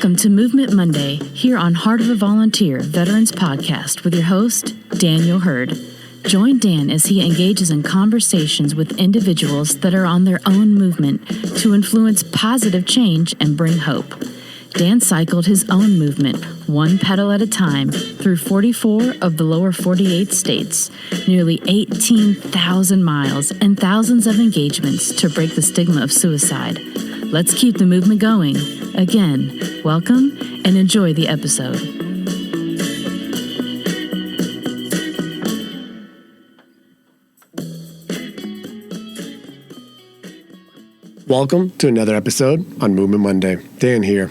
Welcome to Movement Monday, here on Heart of a Volunteer Veterans Podcast with your host, Daniel Hurd. Join Dan as he engages in conversations with individuals that are on their own movement to influence positive change and bring hope. Dan cycled his own movement, one pedal at a time, through 44 of the lower 48 states, nearly 18,000 miles, and thousands of engagements to break the stigma of suicide. Let's keep the movement going. Again, welcome and enjoy the episode. Welcome to another episode on Movement Monday. Dan here.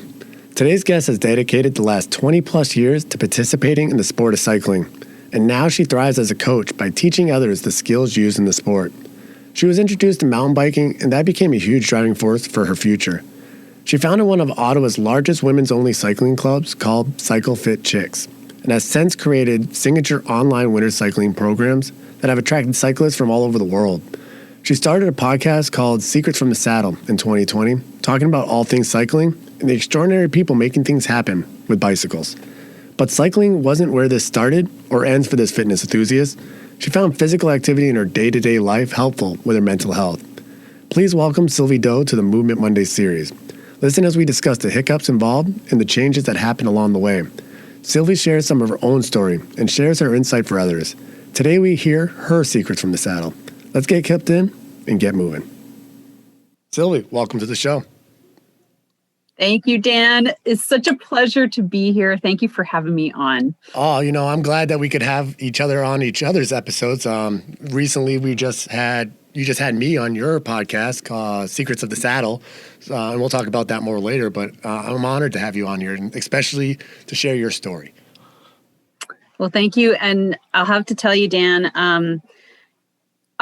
Today's guest has dedicated the last 20 plus years to participating in the sport of cycling, and now she thrives as a coach by teaching others the skills used in the sport. She was introduced to mountain biking, and that became a huge driving force for her future. She founded one of Ottawa's largest women's-only cycling clubs called CycleFit Chicks, and has since created signature online winter cycling programs that have attracted cyclists from all over the world. She started a podcast called Secrets from the Saddle in 2020, talking about all things cycling and the extraordinary people making things happen with bicycles. But cycling wasn't where this started or ends for this fitness enthusiast. She found physical activity in her day-to-day life helpful with her mental health. Please welcome Sylvie D'Aoust to the Movement Monday series. Listen as we discuss the hiccups involved and the changes that happen along the way. Sylvie shares some of her own story and shares her insight for others. Today we hear her secrets from the saddle. Let's get kept in and get moving. Sylvie, welcome to the show. Thank you, Dan. It's such a pleasure to be here. Thank you for having me on. Oh, I'm glad that we could have each other on each other's episodes. Recently, you just had me on your podcast called Secrets of the Saddle, and we'll talk about that more later, but I'm honored to have you on here, and especially to share your story. Well, thank you. And I'll have to tell you, Dan,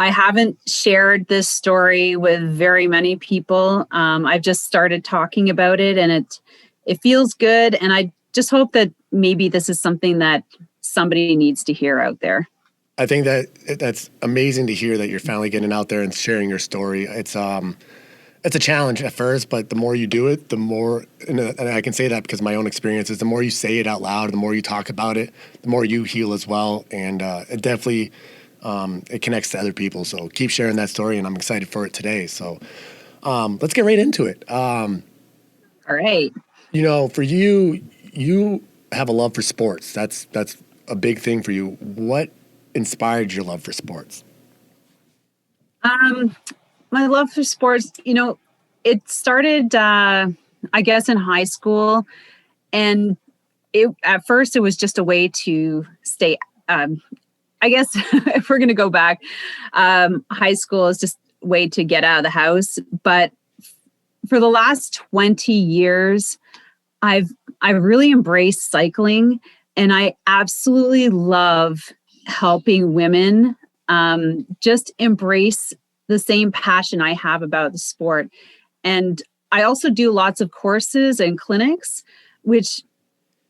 I haven't shared this story with very many people. I've just started talking about it, and it feels good. And I just hope that maybe this is something that somebody needs to hear out there. I think that's amazing to hear that you're finally getting out there and sharing your story. It's a challenge at first, but the more you do it, the more, and I can say that because of my own experiences, the more you say it out loud, the more you talk about it, the more you heal as well. And it definitely, it connects to other people. So keep sharing that story, and I'm excited for it today. So let's get right into it. All right. For you have a love for sports. That's a big thing for you. What inspired your love for sports? My love for sports, it started, I guess, in high school. And at first it was just a way to stay, I guess, if we're going to go back, high school is just a way to get out of the house. But for the last 20 years, I've really embraced cycling, and I absolutely love helping women just embrace the same passion I have about the sport. And I also do lots of courses and clinics, which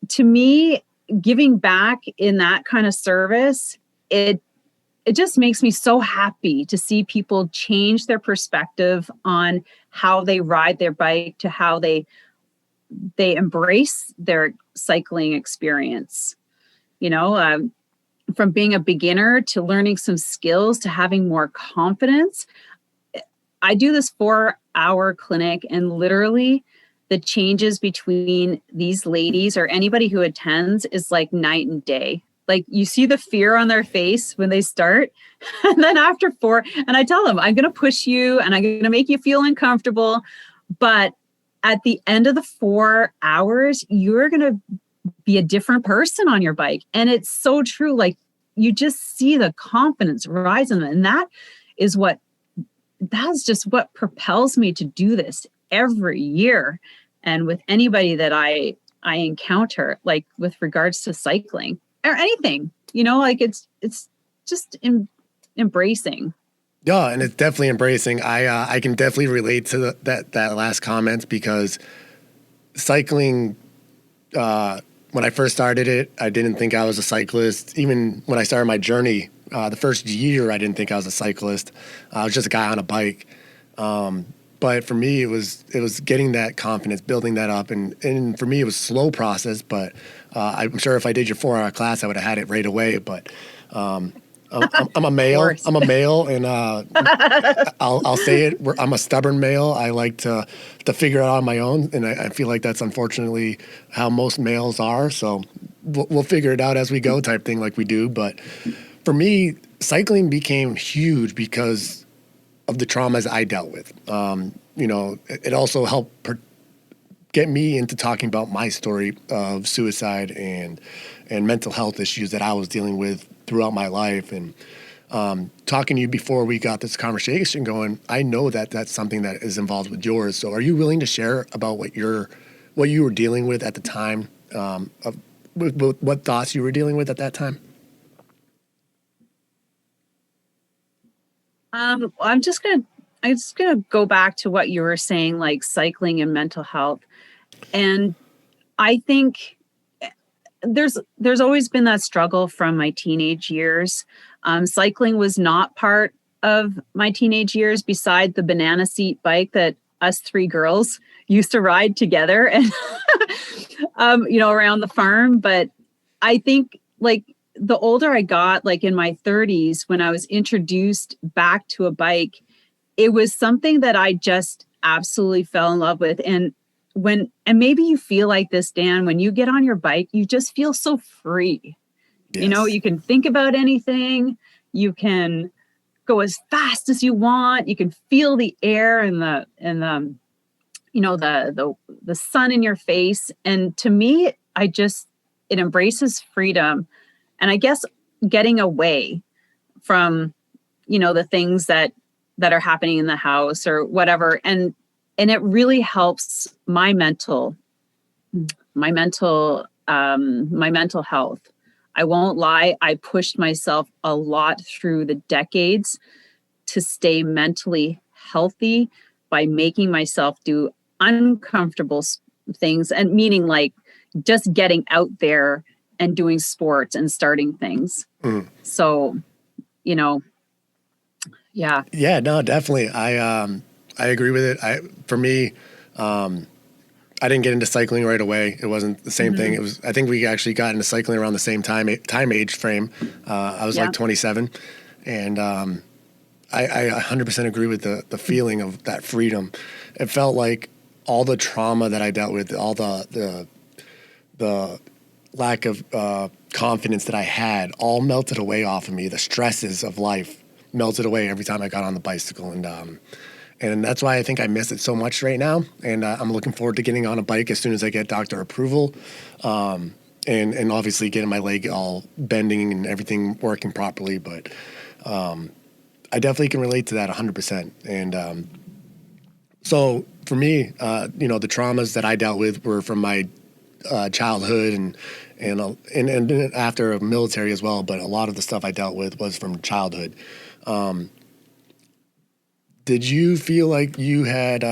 to me, giving back in that kind of service, it just makes me so happy to see people change their perspective on how they ride their bike to how they embrace their cycling experience. From being a beginner to learning some skills to having more confidence. I do this 4-hour clinic, and literally the changes between these ladies or anybody who attends is like night and day. Like, you see the fear on their face when they start, and then after 4, and I tell them, I'm going to push you and I'm going to make you feel uncomfortable. But at the end of the 4 hours, you're going to be a different person on your bike. And it's so true. Like, you just see the confidence rise in them. And that's just what propels me to do this every year. And with anybody that I encounter, like with regards to cycling or anything, it's just embracing. Yeah, and it's definitely embracing. I can definitely relate to that last comment, because cycling, when I first started it, I didn't think I was a cyclist. Even when I started my journey, the first year, I didn't think I was a cyclist. I was just a guy on a bike. But for me, it was getting that confidence, building that up, and for me, it was a slow process. But I'm sure if I did your 4-hour class, I would have had it right away. But I'm a male. I'm a male, and I'll say it. I'm a stubborn male. I like to figure it out on my own, and I feel like that's unfortunately how most males are. So we'll figure it out as we go, type thing, like we do. But for me, cycling became huge because of the traumas I dealt with. It also helped get me into talking about my story of suicide and mental health issues that I was dealing with throughout my life. And talking to you before we got this conversation going, I know that that's something that is involved with yours. So are you willing to share about what you were dealing with at the time, what thoughts you were dealing with at that time? I'm just gonna go back to what you were saying, like cycling and mental health. And I think there's always been that struggle from my teenage years. Cycling was not part of my teenage years beside the banana seat bike that us 3 girls used to ride together and, around the farm. But I think like the older I got, like in my 30s, when I was introduced back to a bike, it was something that I just absolutely fell in love with. And maybe you feel like this, Dan, when you get on your bike, you just feel so free. Yes. You can think about anything. You can go as fast as you want. You can feel the air and the sun in your face. And to me, it embraces freedom. And I guess getting away from, the things that are happening in the house or whatever. And it really helps my mental health. I won't lie. I pushed myself a lot through the decades to stay mentally healthy by making myself do uncomfortable things, and meaning like just getting out there and doing sports and starting things. So, yeah. Yeah, no, definitely. I agree with it. For me, I didn't get into cycling right away. It wasn't the same thing. I think we actually got into cycling around the same time age frame. I was like 27, and I 100% agree with the feeling of that freedom. It felt like all the trauma that I dealt with, all the lack of confidence that I had, all melted away off of me. The stresses of life melted away every time I got on the bicycle, and that's why I think I miss it so much right now. And I'm looking forward to getting on a bike as soon as I get doctor approval, and obviously getting my leg all bending and everything working properly. But I definitely can relate to that 100%. And so for me, the traumas that I dealt with were from my childhood and after a military as well. But a lot of the stuff I dealt with was from childhood. Did you feel like you had,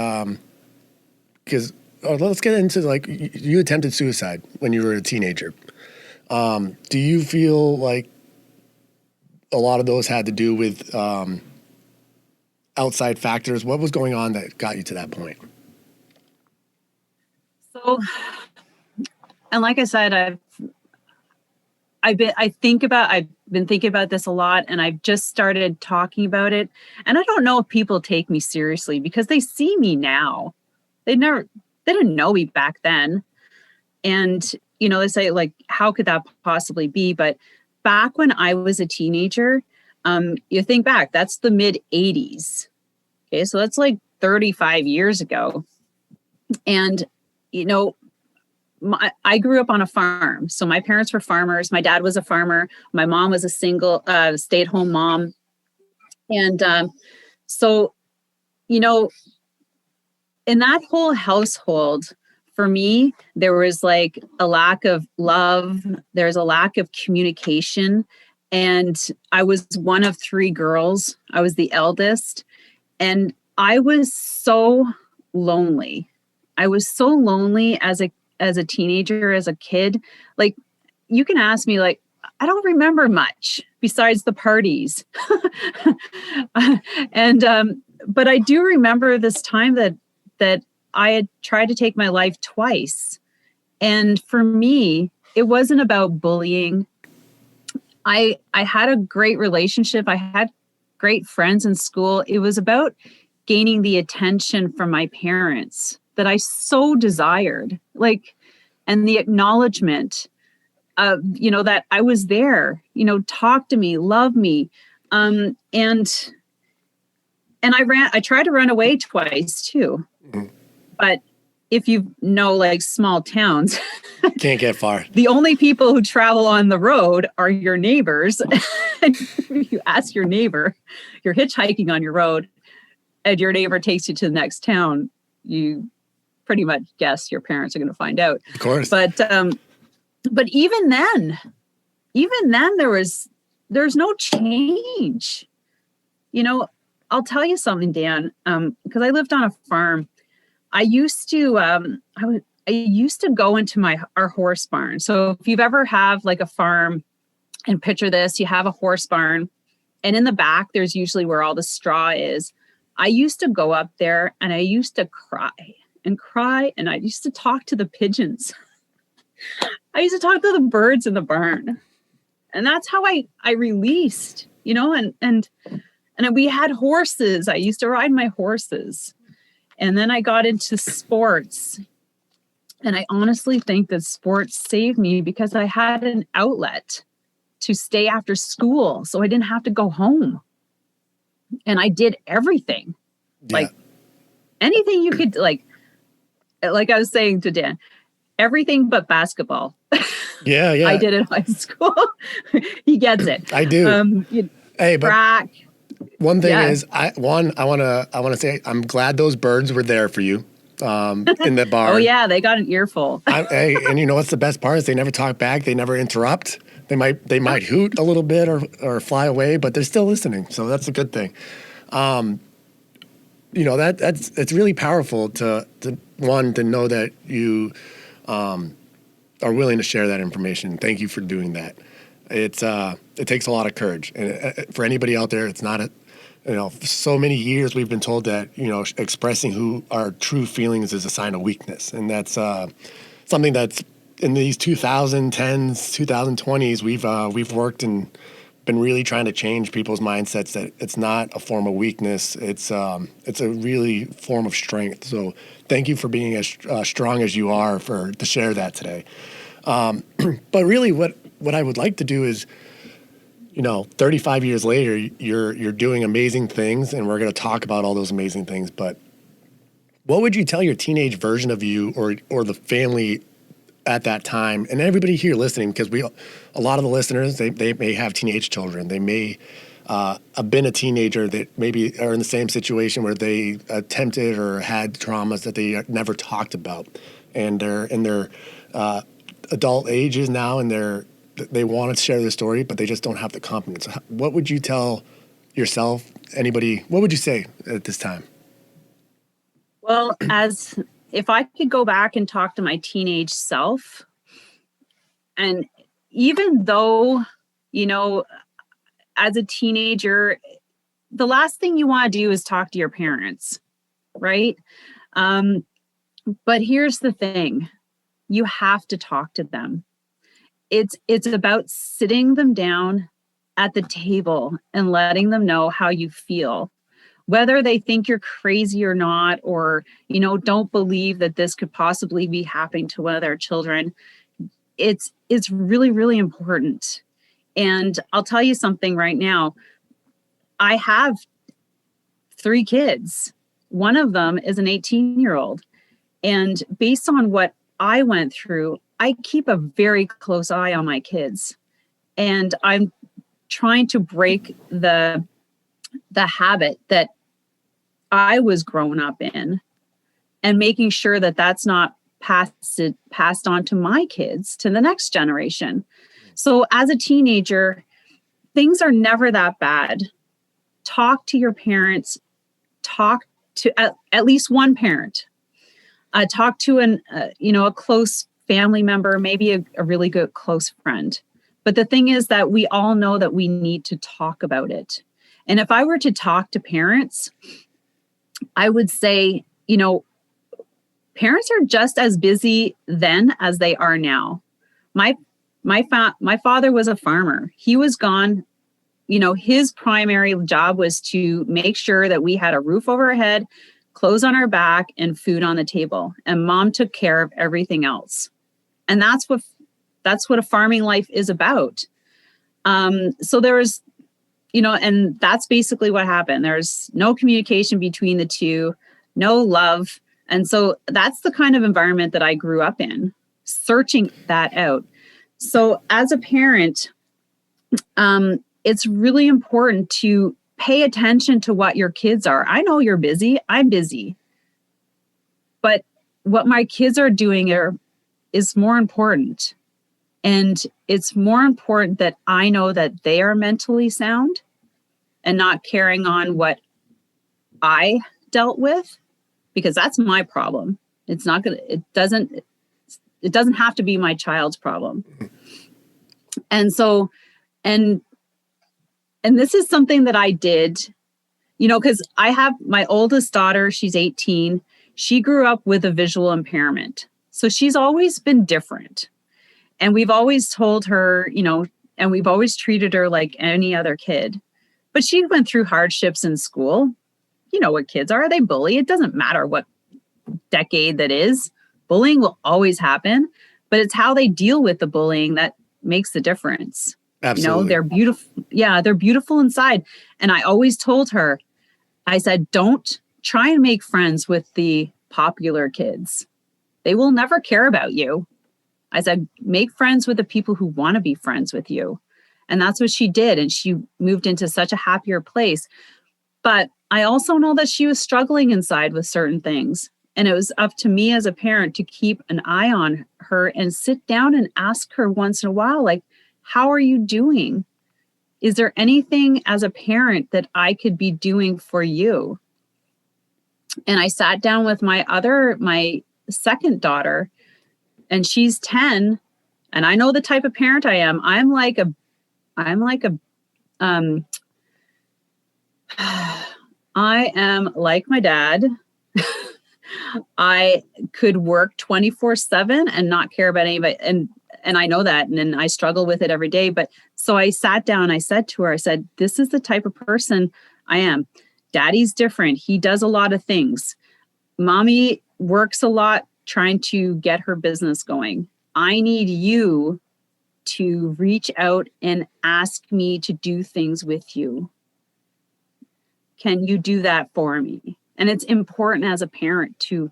let's get into like, you attempted suicide when you were a teenager. Do you feel like a lot of those had to do with outside factors? What was going on that got you to that point? So, and like I said, I've been thinking about this a lot, and I've just started talking about it. And I don't know if people take me seriously because they see me now. They didn't know me back then. And, they say like, how could that possibly be? But back when I was a teenager, you think back, that's the mid 80s. Okay. So that's like 35 years ago. And, I grew up on a farm. So my parents were farmers. My dad was a farmer. My mom was a single stay-at-home mom. And so, in that whole household, for me, there was like a lack of love. There's a lack of communication. And I was one of 3 girls. I was the eldest. And I was so lonely. I was so lonely as a teenager, as a kid. Like, you can ask me, like, I don't remember much besides the parties. but I do remember this time that I had tried to take my life twice. And for me, it wasn't about bullying. I had a great relationship. I had great friends in school. It was about gaining the attention from my parents that I so desired, and the acknowledgement of, that I was there, talk to me, love me. And I tried to run away twice too. Mm-hmm. But if you know, small towns, can't get far. The only people who travel on the road are your neighbors. And you ask your neighbor, you're hitchhiking on your road, and your neighbor takes you to the next town, you pretty much guess your parents are going to find out. Of course. But even then there's no change. I'll tell you something, Dan, because I lived on a farm. I used to go into our horse barn. So if you've ever have a farm, and picture this, you have a horse barn, and in the back, there's usually where all the straw is. I used to go up there and I used to cry, and I used to talk to the pigeons. I used to talk to the birds in the barn. And that's how I released, and we had horses. I used to ride my horses. And then I got into sports. And I honestly think that sports saved me because I had an outlet to stay after school. So I didn't have to go home. And I did everything. Yeah. Anything you could, like I was saying to Dan, everything but basketball. Yeah. I did in high school. He gets it. I do. Hey, but track. One thing is, I want to say I'm glad those birds were there for you in the barn. Oh yeah, they got an earful. And you know what's the best part is they never talk back. They never interrupt. They might hoot a little bit or fly away, but they're still listening. So that's a good thing. It's really powerful to know that you are willing to share that information. Thank you for doing that. It takes a lot of courage, and for anybody out there, it's not so many years we've been told that expressing who our true feelings is a sign of weakness, and that's something that's in these 2010s, 2020s we've worked and been really trying to change people's mindsets that it's not a form of weakness. It's a really form of strength. So thank you for being as strong as you are to share that today. But really what I would like to do is, 35 years later, you're doing amazing things, and we're going to talk about all those amazing things. But what would you tell your teenage version of you or the family at that time, and everybody here listening, because a lot of the listeners, they may have teenage children. They may have been a teenager that maybe are in the same situation where they attempted or had traumas that they never talked about, and they're in their adult ages now, and they want to share their story, but they just don't have the confidence. What would you tell yourself, anybody, what would you say at this time? Well, if I could go back and talk to my teenage self, and even though, as a teenager, the last thing you want to do is talk to your parents, right? But here's the thing. You have to talk to them. It's about sitting them down at the table and letting them know how you feel. Whether they think you're crazy or not, or, don't believe that this could possibly be happening to one of their children, it's really, really important. And I'll tell you something right now. I have 3 kids. One of them is an 18-year-old. And based on what I went through, I keep a very close eye on my kids. And I'm trying to break the habit that I was grown up in, and making sure that that's not passed on to my kids, to the next generation. So as a teenager, things are never that bad. Talk to your parents. Talk to at least one parent. Talk to a close family member, maybe a really good close friend. But the thing is that we all know that we need to talk about it. And if I were to talk to parents, I would say, you know, parents are just as busy then as they are now. My father was a farmer. He was gone. You know, his primary job was to make sure that we had a roof over our head, clothes on our back, and food on the table. And mom took care of everything else. And that's what a farming life is about. So there was, you know, and that's basically what happened. There's no communication between the two, no love. And so that's the kind of environment that I grew up in, searching that out. So as a parent, it's really important to pay attention to what your kids are. I know you're busy. I'm busy. But what my kids are doing is more important. And it's more important that I know that they are mentally sound and not carrying on what I dealt with, because that's my problem. It doesn't have to be my child's problem. And so, and this is something that I did, you know, because I have my oldest daughter, she's 18. She grew up with a visual impairment. So she's always been different. And we've always told her, you know, and we've always treated her like any other kid. But she went through hardships in school. You know what kids are. They bully. It doesn't matter what decade that is. Bullying will always happen. But it's how they deal with the bullying that makes the difference. Absolutely. You know, they're beautiful. Yeah, they're beautiful inside. And I always told her, I said, don't try and make friends with the popular kids. They will never care about you. I said, make friends with the people who want to be friends with you. And that's what she did. And she moved into such a happier place. But I also know that she was struggling inside with certain things. And it was up to me as a parent to keep an eye on her and sit down and ask her once in a while, like, how are you doing? Is there anything as a parent that I could be doing for you? And I sat down with my second daughter, and she's 10. And I know the type of parent I am. I am like my dad. I could work 24/7 and not care about anybody. And I know that. And I struggle with it every day. But so I sat down, I said to her, I said, this is the type of person I am. Daddy's different. He does a lot of things. Mommy works a lot trying to get her business going. I need you to reach out and ask me to do things with you. Can you do that for me? And it's important as a parent to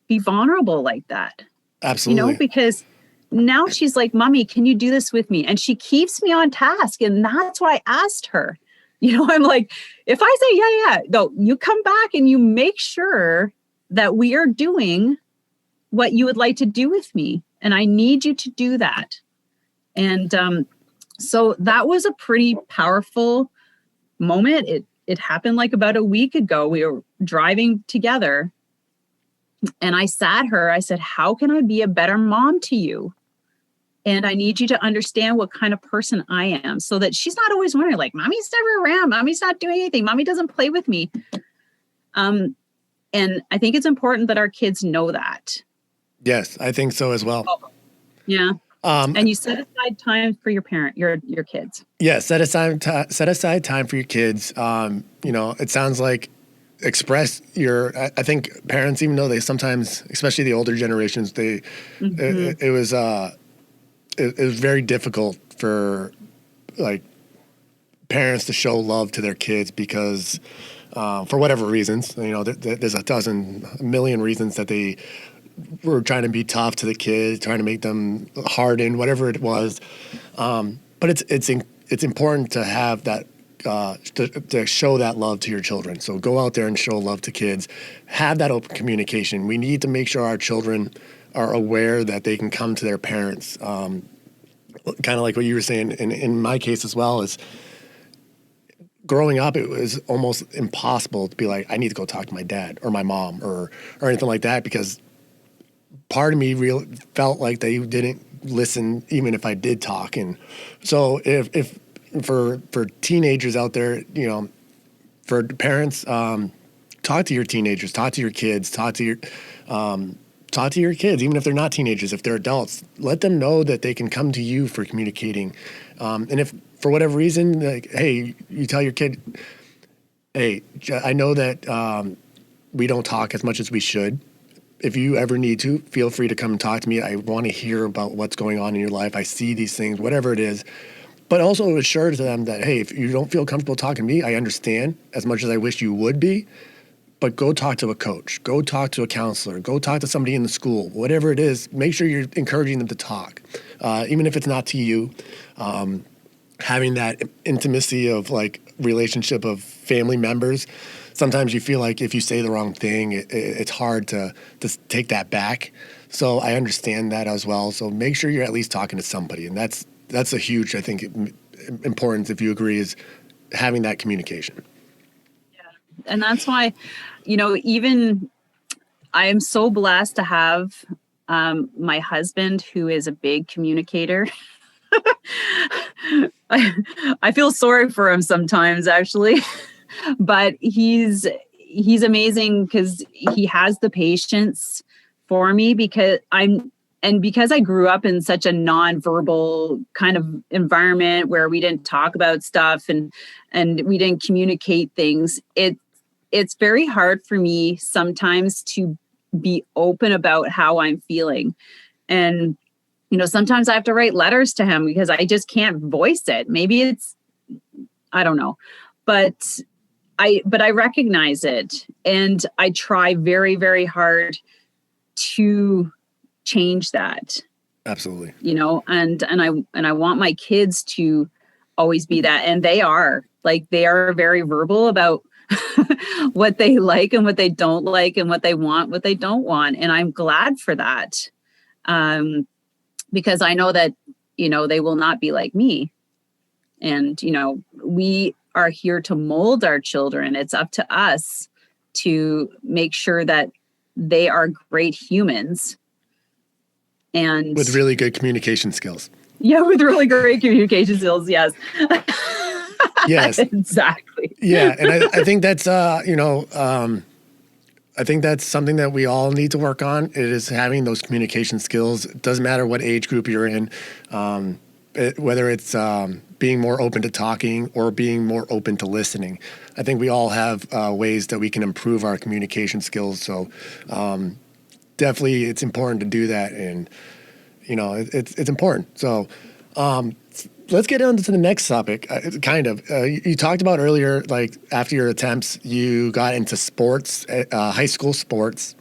be vulnerable like that. Absolutely. You know, because now she's like, Mommy, can you do this with me? And she keeps me on task. And that's why I asked her. You know, I'm like, if I say, yeah, no, you come back and you make sure that we are doing what you would like to do with me. And I need you to do that. And so that was a pretty powerful moment. It happened like about a week ago. We were driving together and I sat her. I said, how can I be a better mom to you? And I need you to understand what kind of person I am, so that she's not always wondering, like, Mommy's never around. Mommy's not doing anything. Mommy doesn't play with me. And I think it's important that our kids know that. Yes, I think so as well. Yeah. And you set aside time for your kids. Yeah, set aside time for your kids. You know, it sounds like express I think parents, even though they sometimes, especially the older generations, it was very difficult for like parents to show love to their kids because for whatever reasons, you know, there's a million reasons that they were trying to be tough to the kids, trying to make them harden, whatever it was. But it's important to have that, to show that love to your children. So go out there and show love to kids. Have that open communication. We need to make sure our children are aware that they can come to their parents. Kind of like what you were saying in my case as well, is growing up, it was almost impossible to be like, I need to go talk to my dad or my mom or anything like that, because part of me felt like they didn't listen even if I did talk. And so if for teenagers out there, you know, for parents, talk to your teenagers, talk to your kids, talk to your kids, even if they're not teenagers, if they're adults, let them know that they can come to you for communicating. And if for whatever reason, like, hey, you tell your kid, hey, I know that we don't talk as much as we should. If you ever need to, feel free to come and talk to me. I want to hear about what's going on in your life. I see these things, whatever it is. But also assure to them that, hey, if you don't feel comfortable talking to me, I understand as much as I wish you would be. But go talk to a coach. Go talk to a counselor. Go talk to somebody in the school. Whatever it is, make sure you're encouraging them to talk. Even if it's not to you, having that intimacy of like relationship of family members. Sometimes you feel like if you say the wrong thing, it's hard to take that back. So I understand that as well. So make sure you're at least talking to somebody. And that's a huge, I think, importance, if you agree, is having that communication. Yeah. And that's why, even I am so blessed to have my husband, who is a big communicator. I feel sorry for him sometimes, actually. But he's amazing because he has the patience for me because I grew up in such a nonverbal kind of environment where we didn't talk about stuff and we didn't communicate things. It's very hard for me sometimes to be open about how I'm feeling. And, sometimes I have to write letters to him because I just can't voice it. Maybe I don't know, but I recognize it and I try very, very hard to change that. Absolutely. And I want my kids to always be that. And they are very verbal about what they like and what they don't like and what they want, what they don't want. And I'm glad for that. Because I know that, they will not be like me. And, we are here to mold our children. It's up to us to make sure that they are great humans. And with really good communication skills. Yeah, with really great communication skills. Yes. Yes. Exactly. Yeah. And I think that's, I think that's something that we all need to work on. It is having those communication skills. It doesn't matter what age group you're in, whether it's being more open to talking or being more open to listening. I think we all have ways that we can improve our communication skills. So definitely it's important to do that. And, it's important. So let's get on to the next topic. You talked about earlier, like after your attempts, you got into sports, high school sports.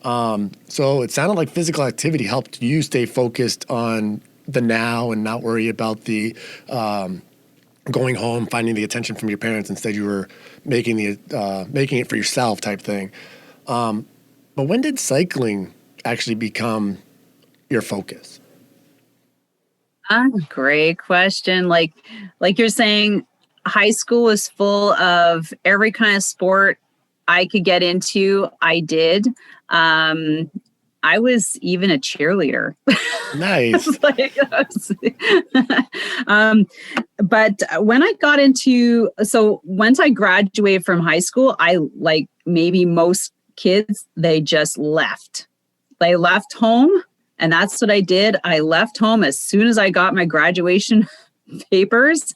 So it sounded like physical activity helped you stay focused on the now and not worry about the going home, finding the attention from your parents. Instead, you were making it for yourself type thing. But when did cycling actually become your focus? Great question. Like you're saying, high school was full of every kind of sport I could get into. I did. I was even a cheerleader. Nice. But when I got once I graduated from high school, I, like maybe most kids, they just left. They left home. And that's what I did. I left home as soon as I got my graduation papers.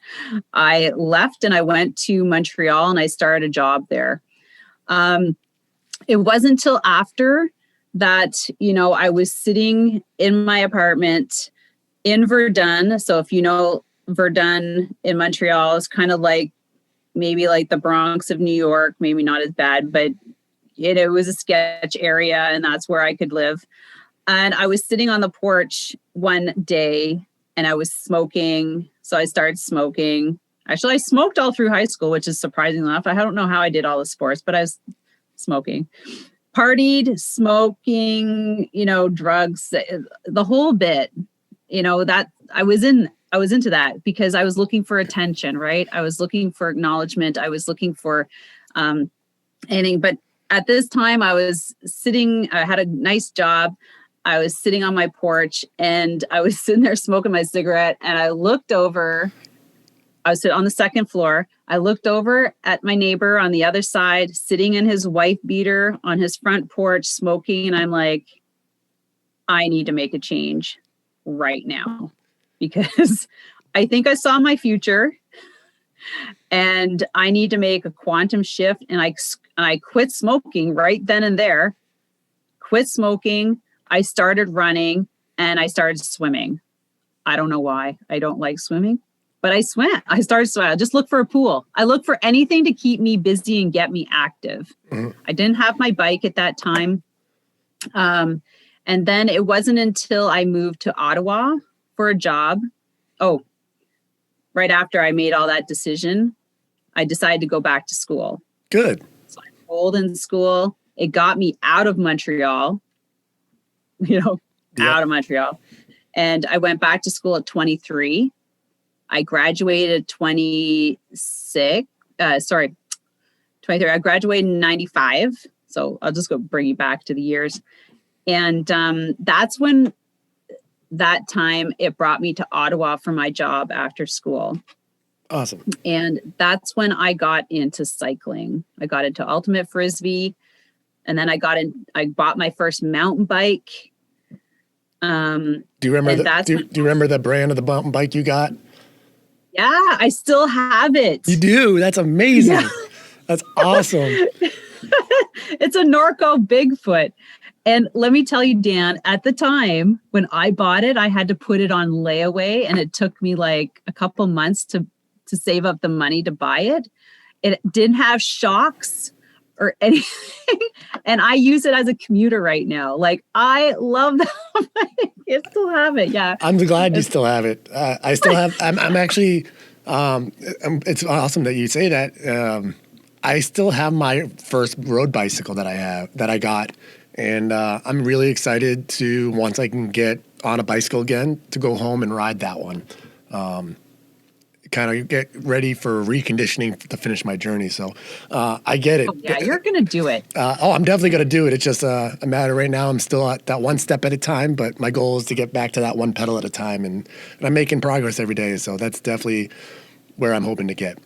I left and I went to Montreal and I started a job there. It wasn't until after that, I was sitting in my apartment in Verdun. So if you know Verdun in Montreal, is kind of like maybe like the Bronx of New York, maybe not as bad, but it was a sketch area and that's where I could live. And I was sitting on the porch one day and I was smoking. So I started smoking. Actually, I smoked all through high school, which is surprising enough. I don't know how I did all the sports, but I was smoking. Partied, smoking, drugs, the whole bit, that I was into that because I was looking for attention, right? I was looking for acknowledgement. I was looking for anything. But at this time I was sitting, I had a nice job. I was sitting on my porch and I was sitting there smoking my cigarette and I looked over I was sitting on the second floor. I looked over at my neighbor on the other side, sitting in his wife beater on his front porch, smoking. And I'm like, I need to make a change right now because I think I saw my future and I need to make a quantum shift. And I quit smoking right then and there, quit smoking. I started running and I started swimming. I don't know why. I don't like swimming. But I swam. I started swimming. I just look for a pool. I look for anything to keep me busy and get me active. Mm-hmm. I didn't have my bike at that time. And then it wasn't until I moved to Ottawa for a job. Oh, right after I made all that decision, I decided to go back to school. Good. So I enrolled in school. It got me out of Montreal, out of Montreal. And I went back to school at 23. I graduated 23. I graduated in 95. So I'll just go bring you back to the years. And that's when that time it brought me to Ottawa for my job after school. Awesome. And that's when I got into cycling. I got into ultimate frisbee. And then I bought my first mountain bike. Do you remember the brand of the mountain bike you got? Yeah, I still have it. You do? That's amazing. Yeah. That's awesome. It's a Norco Bigfoot. And let me tell you, Dan, at the time when I bought it, I had to put it on layaway and it took me like a couple months to save up the money to buy it. It didn't have shocks or anything. And I use it as a commuter right now. Like, I love that. I still have it. Yeah. I'm glad you still have it. I still have, I'm actually, it's awesome that you say that. I still have my first road bicycle that I got. And I'm really excited to, once I can get on a bicycle again, to go home and ride that one. Kind of get ready for reconditioning to finish my journey. So I get it. Oh, yeah, you're going to do it. I'm definitely going to do it. It's just a matter right now. I'm still at that one step at a time, but my goal is to get back to that one pedal at a time. And I'm making progress every day. So that's definitely where I'm hoping to get.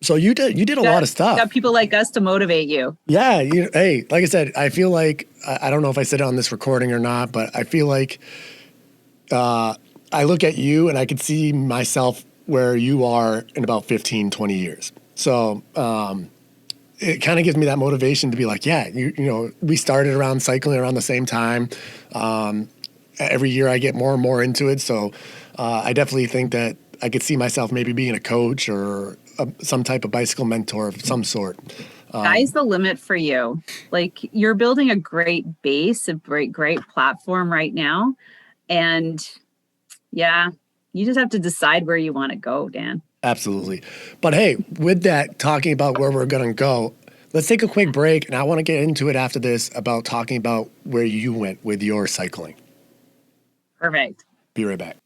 So you did a lot of stuff. Got people like us to motivate you. Yeah. Hey, like I said, I feel like, I don't know if I said it on this recording or not, but I feel like I look at you and I can see myself where you are in about 15, 20 years. So it kind of gives me that motivation to be like, yeah, we started around cycling around the same time. Every year I get more and more into it. So I definitely think that I could see myself maybe being a coach or some type of bicycle mentor of some sort. Sky's the limit for you. Like, you're building a great base, a great platform right now. And yeah, you just have to decide where you want to go, Dan. Absolutely. But hey, with that, talking about where we're going to go, let's take a quick break. And I want to get into it after this about talking about where you went with your cycling. Perfect. Be right back.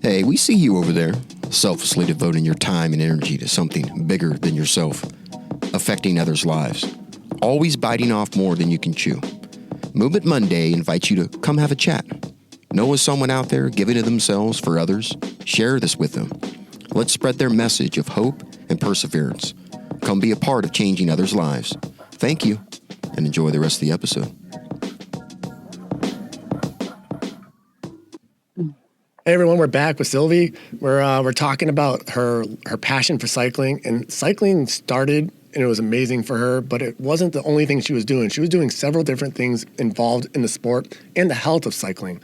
Hey, we see you over there, selflessly devoting your time and energy to something bigger than yourself, affecting others' lives, always biting off more than you can chew. Movement Monday invites you to come have a chat. Know of someone out there giving of themselves for others? Share this with them. Let's spread their message of hope and perseverance. Come be a part of changing others' lives. Thank you, and enjoy the rest of the episode. Hey everyone, we're back with Sylvie. We're talking about her passion for cycling, and cycling started and it was amazing for her, but it wasn't the only thing she was doing. She was doing several different things involved in the sport and the health of cycling.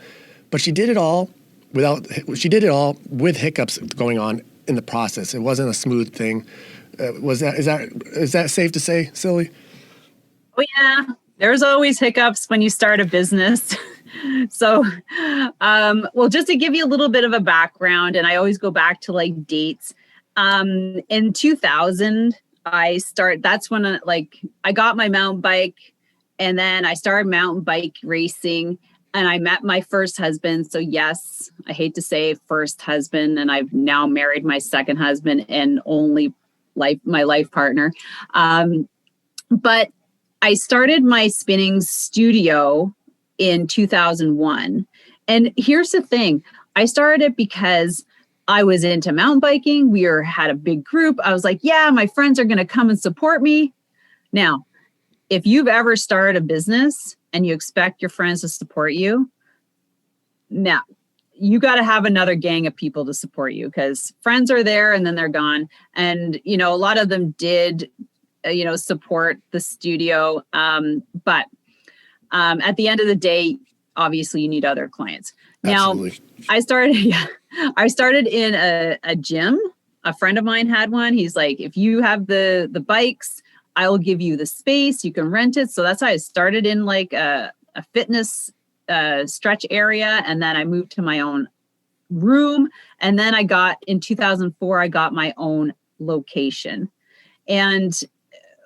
But she did it all with hiccups going on in the process. It wasn't a smooth thing. Is that safe to say, Sylvie? Oh yeah, there's always hiccups when you start a business. So, well, just to give you a little bit of a background, and I always go back to like dates. In 2000, that's when I got my mountain bike, and then I started mountain bike racing, and I met my first husband. So yes, I hate to say first husband, and I've now married my second husband and only my life partner. But I started my spinning studio in 2001. And here's the thing. I started it because I was into mountain biking. Had a big group. I was like, yeah, my friends are going to come and support me. Now, if you've ever started a business and you expect your friends to support you, now you got to have another gang of people to support you, because friends are there and then they're gone. And, a lot of them did, support the studio. But at the end of the day, obviously you need other clients. Absolutely. Now, I started in a gym. A friend of mine had one. He's like, if you have the bikes, I'll give you the space. You can rent it. So that's how I started, in like a fitness stretch area. And then I moved to my own room. And then in 2004, I got my own location. And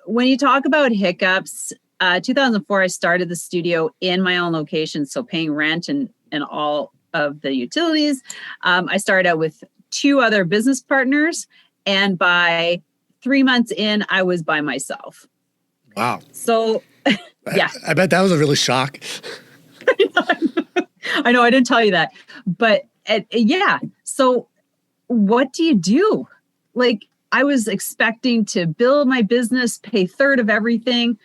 when you talk about hiccups, 2004, I started the studio in my own location. So paying rent and all of the utilities. I started out with 2 other business partners. And by 3 months in, I was by myself. Wow. So, yeah. I bet that was a really shock. I know, I didn't tell you that. But yeah. So what do you do? Like, I was expecting to build my business, pay third of everything.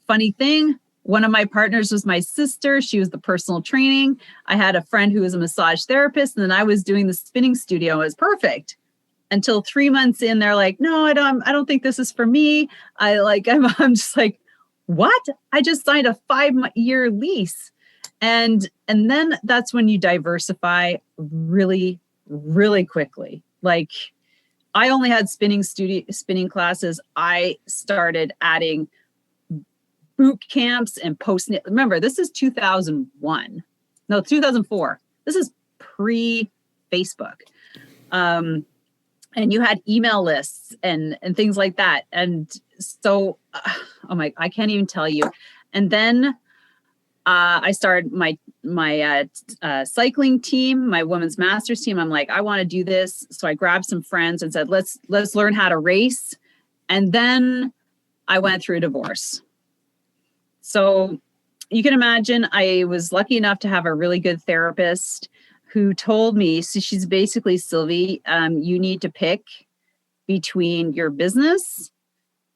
Funny thing, one of my partners was my sister. She was the personal training. I had a friend who was a massage therapist, and then I was doing the spinning studio. It was perfect. Until 3 months in, they're like, no, I don't think this is for me. I'm just like, what? I just signed a 5-year lease. And then that's when you diversify really, really quickly. Like, I only had spinning classes. I started adding boot camps and remember, this is 2004. This is pre-Facebook. And you had email lists and things like that. And so, I can't even tell you. And then I started my cycling team, my women's masters team. I'm like, I want to do this. So I grabbed some friends and said, let's learn how to race. And then I went through a divorce. So you can imagine, I was lucky enough to have a really good therapist who told me, so she's basically, Sylvie, you need to pick between your business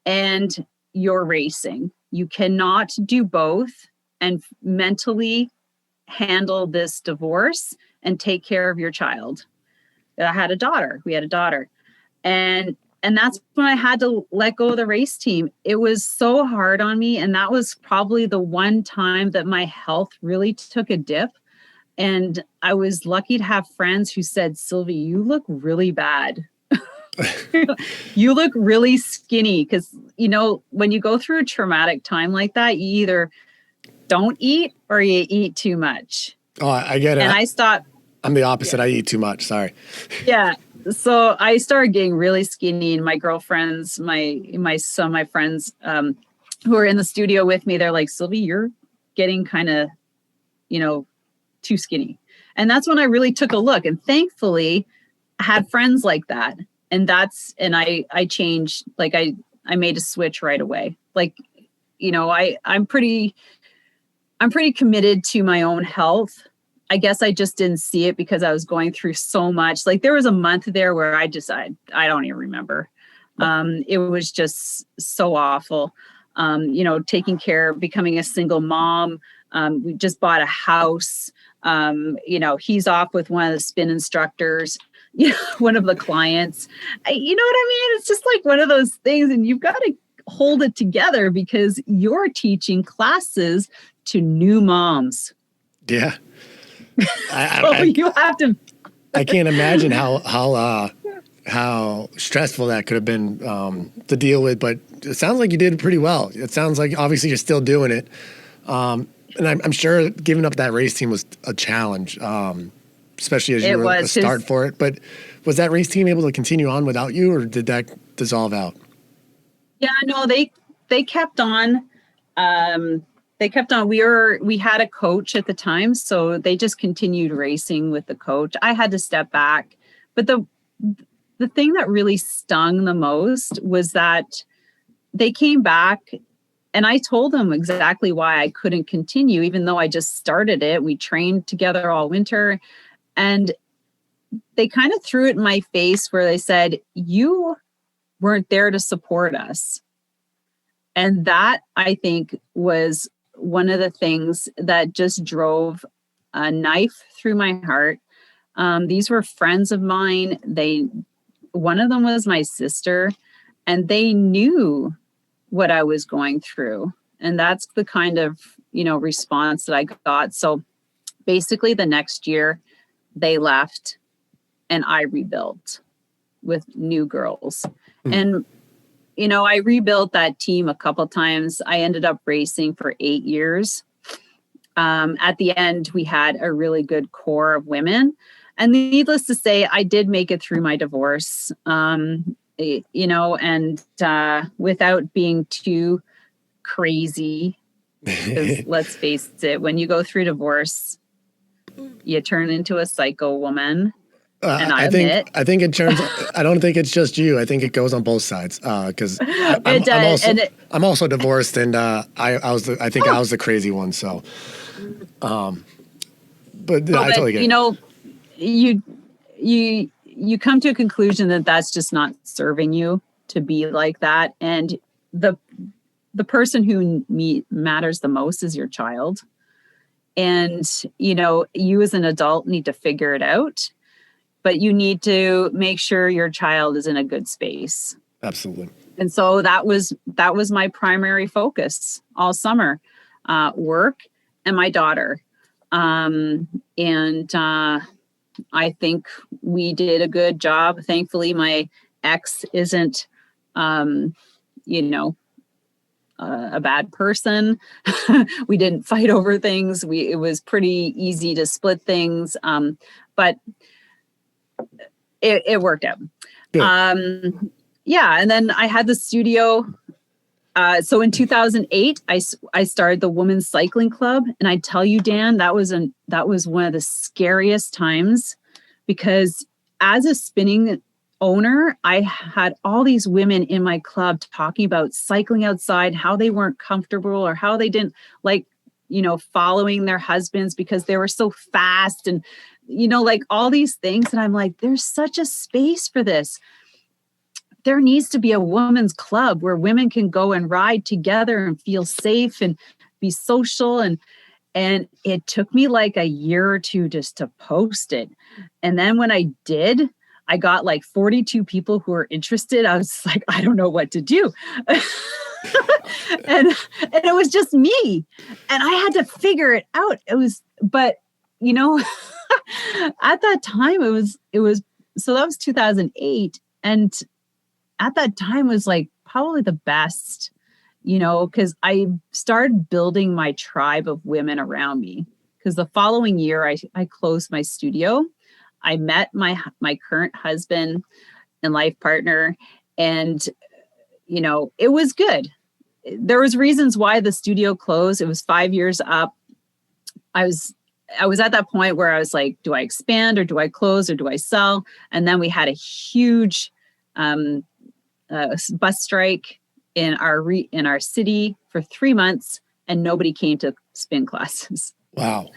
and your racing. You cannot do both and mentally handle this divorce and take care of your child. I had a daughter. We had a daughter. And that's when I had to let go of the race team. It was so hard on me. And that was probably the one time that my health really took a dip. And I was lucky to have friends who said, Sylvie, you look really bad. You look really skinny. Because, when you go through a traumatic time like that, you either don't eat or you eat too much. Oh, I get it. And I stopped. I'm the opposite. Yeah. I eat too much. Sorry. Yeah. So I started getting really skinny, and my girlfriends, some of my friends who are in the studio with me, they're like, Sylvie, you're getting kind of, too skinny. And that's when I really took a look. And thankfully I had friends like that. And I changed, like I made a switch right away. Like, I'm pretty committed to my own health. I guess I just didn't see it because I was going through so much. Like, there was a month there where I don't even remember. It was just so awful. Taking care, becoming a single mom. We just bought a house. He's off with one of the spin instructors, one of the clients. You know what I mean? It's just like one of those things, and you've got to hold it together because you're teaching classes to new moms. Yeah. You have to. I can't imagine how stressful that could have been to deal with, but it sounds like you did pretty well. It sounds like obviously you're still doing it. And I'm sure giving up that race team was a challenge, especially as you were a start for it. But was that race team able to continue on without you, or did that dissolve out? Yeah, no, they kept on. They kept on. We had a coach at the time, so they just continued racing with the coach. I had to step back. But the thing that really stung the most was that they came back, and I told them exactly why I couldn't continue, even though I just started it. We trained together all winter, and they kind of threw it in my face where they said, you weren't there to support us. And that, I think, was one of the things that just drove a knife through my heart. These were friends of mine. One of them was my sister, and they knew what I was going through. And that's the kind of, response that I got. So basically the next year they left and I rebuilt with new girls. And, I rebuilt that team a couple times. I ended up racing for 8 years. At the end, we had a really good core of women. And needless to say, I did make it through my divorce, and without being too crazy, because let's face it, when you go through divorce, you turn into a psycho woman. And I think it turns. I don't think it's just you. I think it goes on both sides. Because I'm also divorced, and I was the crazy one. So, I totally get it. You come to a conclusion that that's just not serving you to be like that, and the person who matters the most is your child, and you as an adult need to figure it out. But you need to make sure your child is in a good space. Absolutely. And so that was my primary focus all summer, work and my daughter. I think we did a good job. Thankfully, my ex isn't, a bad person. We didn't fight over things. It was pretty easy to split things. But it worked out. And then I had the studio. So in 2008, I started the Women's Cycling Club, and I tell you, Dan, that was one of the scariest times, because as a spinning owner, I had all these women in my club talking about cycling outside, how they weren't comfortable or how they didn't like, following their husbands because they were so fast, and like all these things. And I'm like, there's such a space for this. There needs to be a women's club where women can go and ride together and feel safe and be social. And it took me like a year or two just to post it. And then when I did, I got like 42 people who were interested. I was like, I don't know what to do. and it was just me. And I had to figure it out. At that time it was so that was 2008, and at that time was like probably the best, because I started building my tribe of women around me. Because the following year I closed my studio. I met my current husband and life partner, and it was good. There was reasons why the studio closed. It was 5 years up. I was at that point where I was like, do I expand or do I close or do I sell? And then we had a huge bus strike in our city for 3 months, and nobody came to spin classes. Wow.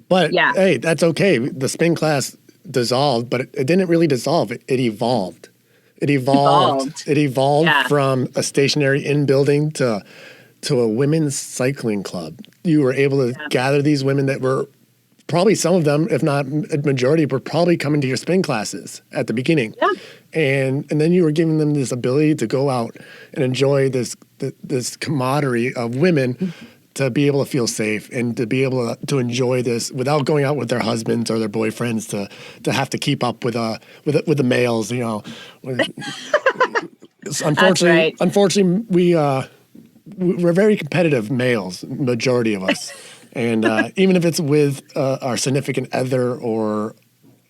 But hey, that's okay. The spin class dissolved, but it didn't really dissolve. It evolved. It evolved from a stationary in-building to a women's cycling club. You were able to gather these women that were probably, some of them, if not a majority, were probably coming to your spin classes at the beginning. Yeah. And then you were giving them this ability to go out and enjoy this camaraderie of women, to be able to feel safe and to be able to enjoy this without going out with their husbands or their boyfriends to have to keep up with the males, Unfortunately, we're very competitive males, majority of us. And even if it's with our significant other, or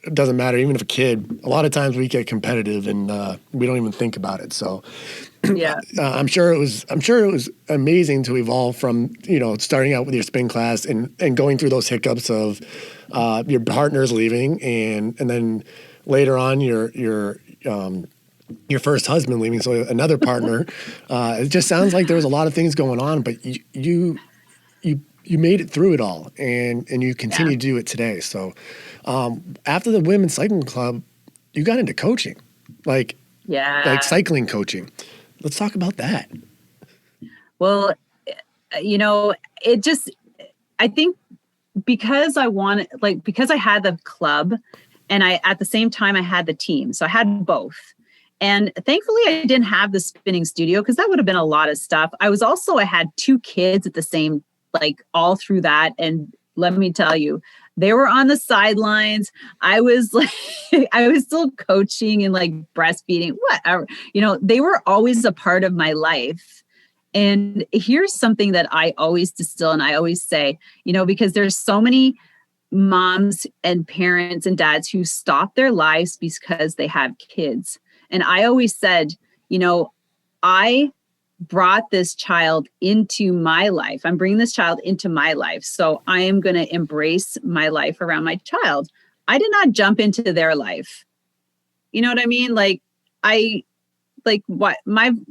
it doesn't matter, even if a kid, a lot of times we get competitive and we don't even think about it. So I'm sure it was amazing to evolve from, starting out with your spin class and going through those hiccups of your partners leaving and then later on your first husband leaving, so another partner. It just sounds like there was a lot of things going on, but you you made it through it all, and you continue to do it today. So after the women's cycling club, you got into coaching, like cycling coaching. Let's talk about that. Well, I think because because I had the club and at the same time I had the team. So I had both. And thankfully I didn't have the spinning studio because that would have been a lot of stuff. I had 2 kids at the same, all through that. And let me tell you, they were on the sidelines. I was I was still coaching and breastfeeding, whatever, they were always a part of my life. And here's something that I always distill and I always say, because there's so many moms and parents and dads who stop their lives because they have kids. And I always said, I brought this child into my life. I'm bringing this child into my life. So I am going to embrace my life around my child. I did not jump into their life. You know what I mean? My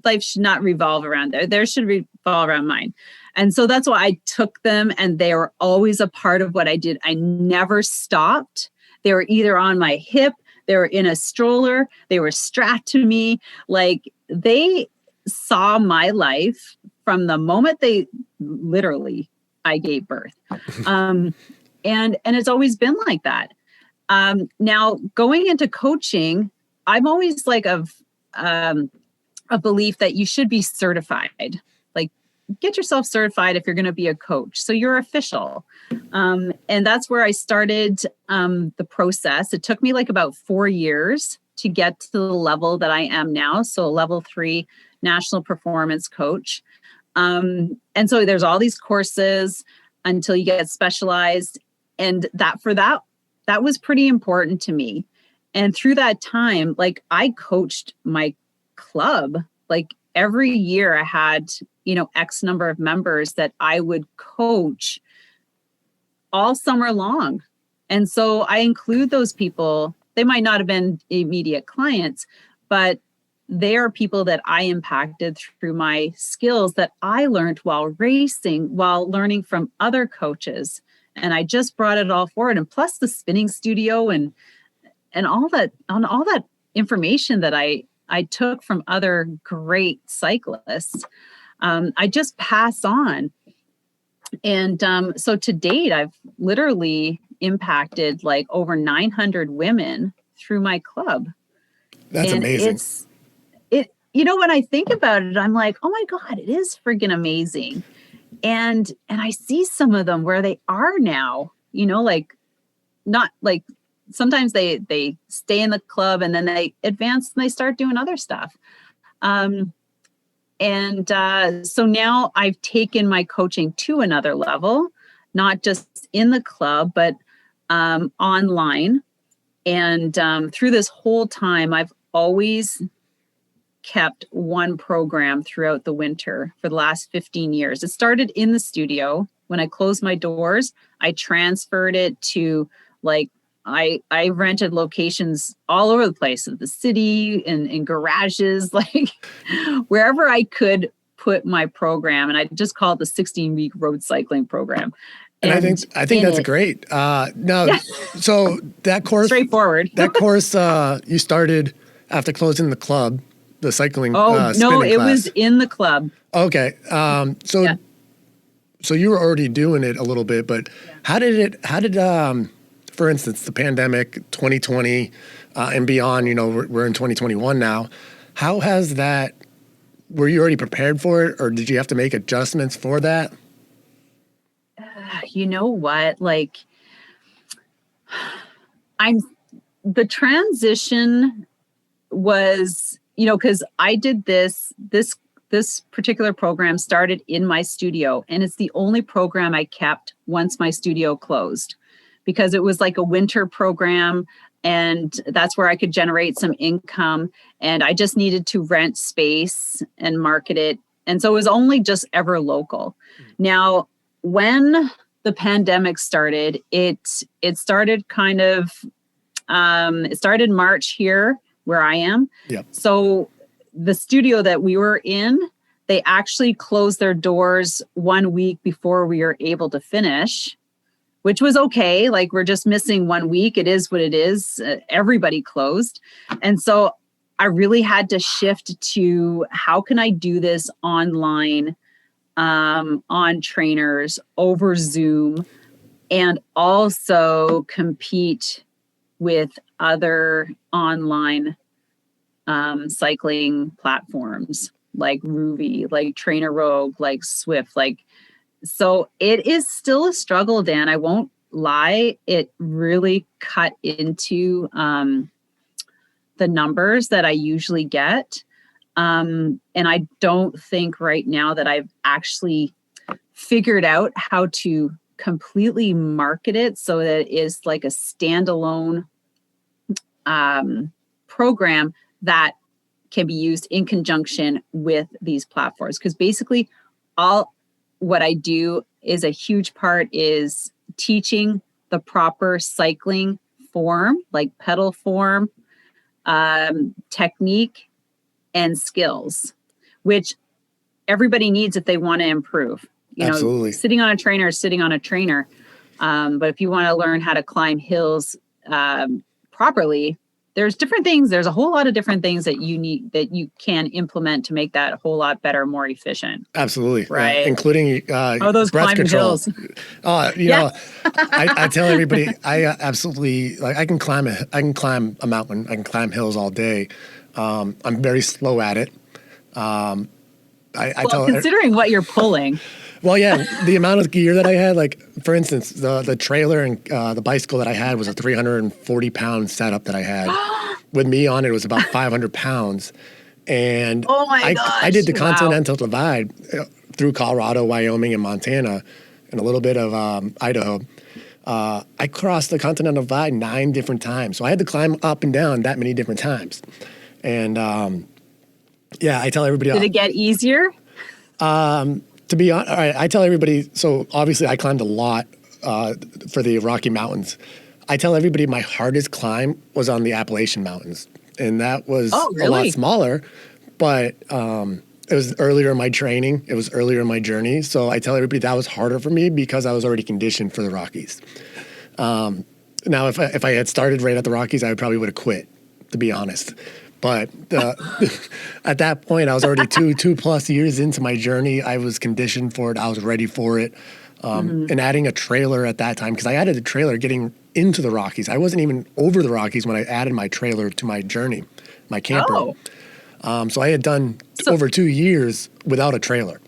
life should not revolve around theirs should revolve around mine. And so that's why I took them, and they were always a part of what I did. I never stopped. They were either on my hip, they were in a stroller, they were strapped to me. They saw my life from the moment I gave birth. And it's always been like that. Now going into coaching, I'm always a belief that you should be certified. Get yourself certified if you're going to be a coach. So you're official. And that's where I started the process. It took me about 4 years to get to the level that I am now. So a level 3 national performance coach. And so there's all these courses until you get specialized. And that was pretty important to me. And through that time, I coached my club, every year I had, X number of members that I would coach all summer long. And so I include those people. They might not have been immediate clients, but they are people that I impacted through my skills that I learned while racing, while learning from other coaches. And I just brought it all forward. And plus the spinning studio and all that information that I took from other great cyclists, I just pass on. And so to date, I've literally impacted over 900 women through my club. That's amazing. When I think about it, I'm like, oh my God, it is friggin' amazing. And I see some of them where they are now, not sometimes they stay in the club and then they advance and they start doing other stuff. So now I've taken my coaching to another level, not just in the club, but online. And through this whole time, I've always kept one program throughout the winter for the last 15 years. It started in the studio. When I closed my doors, I transferred it to I rented locations all over the place, in the city, in garages, wherever I could put my program. And I just call it the 16-week road cycling program. And I think that's great. So that course, straightforward. That course you started after closing the club, the cycling. No, it class. was in the club. Okay, so you were already doing it a little bit, but how did for instance, the pandemic, 2020 and beyond, we're in 2021 now. How has that, were you already prepared for it, or did you have to make adjustments for that? You know what? The transition was, because I did this particular program started in my studio, and it's the only program I kept once my studio closed, because it was a winter program, and that's where I could generate some income, and I just needed to rent space and market it. And so it was only just ever local. Now, when the pandemic started, it started kind of, it started March here where I am. Yep. So the studio that we were in, They actually closed their doors 1 week before we were able to finish, which was okay. Like, we're just missing 1 week. It is what it is. Everybody closed. And so I really had to shift to, how can I do this online, on trainers, over Zoom, and also compete with other online cycling platforms like Ruby, like Trainer Rogue, like Swift. Like, so it is still a struggle, Dan. I won't lie. It really cut into the numbers that I usually get. And I don't think right now that I've actually figured out how to completely market it so that it is like a standalone program that can be used in conjunction with these platforms. Because basically all what I do is a huge part is teaching the proper cycling form, like pedal form, technique, and skills, which everybody needs if they want to improve. Absolutely. Sitting on a trainer is sitting on a trainer. But if you want to learn how to climb hills properly, there's different things. There's a whole lot of different things that you need, that you can implement to make that a whole lot better, more efficient. Absolutely. Right. Including those breath climbing control. hills. You know, I tell everybody, I absolutely, like, I can climb a mountain. I can climb hills all day. I'm very slow at it. Considering what you're pulling. Well, yeah, the amount of gear that I had, like, for instance, the trailer and the bicycle that I had was a 340-pound setup that I had. With me on it, it was about 500 pounds. And Oh my gosh, I did the Continental Divide through Colorado, Wyoming, and Montana, and a little bit of Idaho. I crossed the Continental Divide 9 different times. So I had to climb up and down that many different times. And, I tell everybody... Did it get easier? To be honest, I tell everybody, so obviously I climbed a lot for the Rocky Mountains. I tell everybody my hardest climb was on the Appalachian Mountains. And that was a lot smaller, but it was earlier in my training. It was earlier in my journey. So I tell everybody that was harder for me because I was already conditioned for the Rockies. Now, if I had started right at the Rockies, I probably would have quit, to be honest. But at that point, I was already two plus years into my journey. I was conditioned for it. I was ready for it. And adding a trailer at that time, because I added a trailer getting into the Rockies. I wasn't even over the Rockies when I added my trailer to my journey, my camper. So I had done over 2 years without a trailer.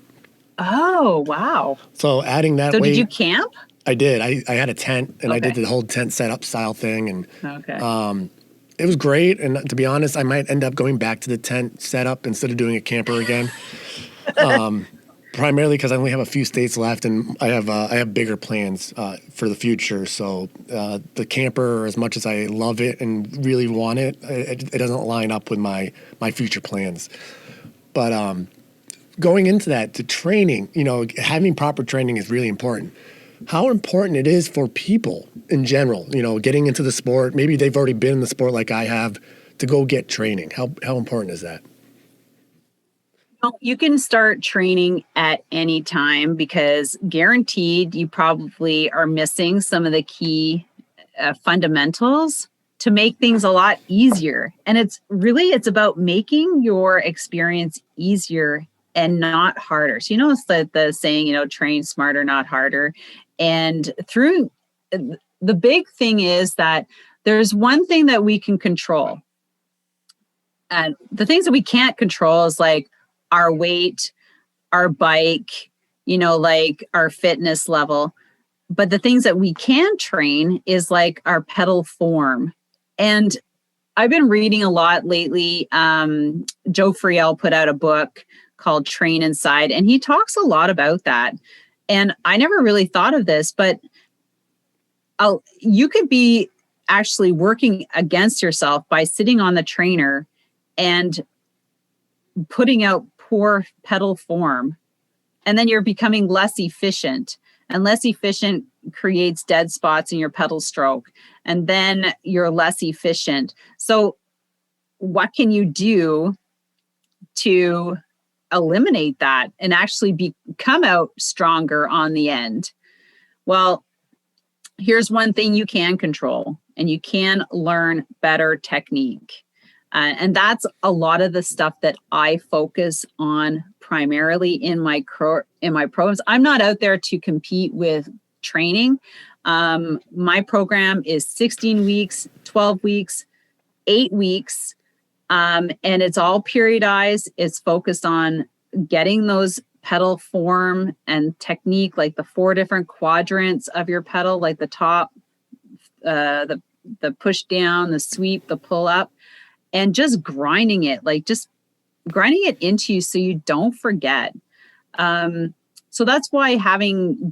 Oh, wow. So adding that So weight, did you camp? I did. I had a tent, and I did the whole tent setup style thing. And it was great, and to be honest, I might end up going back to the tent setup instead of doing a camper again. Primarily because I only have a few states left, and I have bigger plans for the future. So the camper, as much as I love it and really want it, it doesn't line up with my future plans. But going into that, to training, having proper training is really important. How important it is for people in general, getting into the sport, maybe they've already been in the sport like I have, to go get training. How important is that? Well, you can start training at any time, because guaranteed you probably are missing some of the key fundamentals to make things a lot easier. And it's about making your experience easier and not harder. So, it's the saying, train smarter, not harder. And through the big thing is that there's one thing that we can control. And the things that we can't control is like our weight, our bike, like our fitness level. But the things that we can train is like our pedal form. And I've been reading a lot lately. Joe Friel put out a book called Train Inside, and he talks a lot about that. And I never really thought of this, but you could be actually working against yourself by sitting on the trainer and putting out poor pedal form. And then you're becoming less efficient, and less efficient creates dead spots in your pedal stroke. And then you're less efficient. So what can you do to eliminate that and actually come out stronger on the end? Well, here's one thing you can control, and you can learn better technique. And that's a lot of the stuff that I focus on primarily in my programs. I'm not out there to compete with training. My program is 16 weeks, 12 weeks, 8 weeks, and it's all periodized. It's focused on getting those pedal form and technique, like the 4 different quadrants of your pedal, like the top, the push down, the sweep, the pull up, and just grinding it into you so you don't forget. So that's why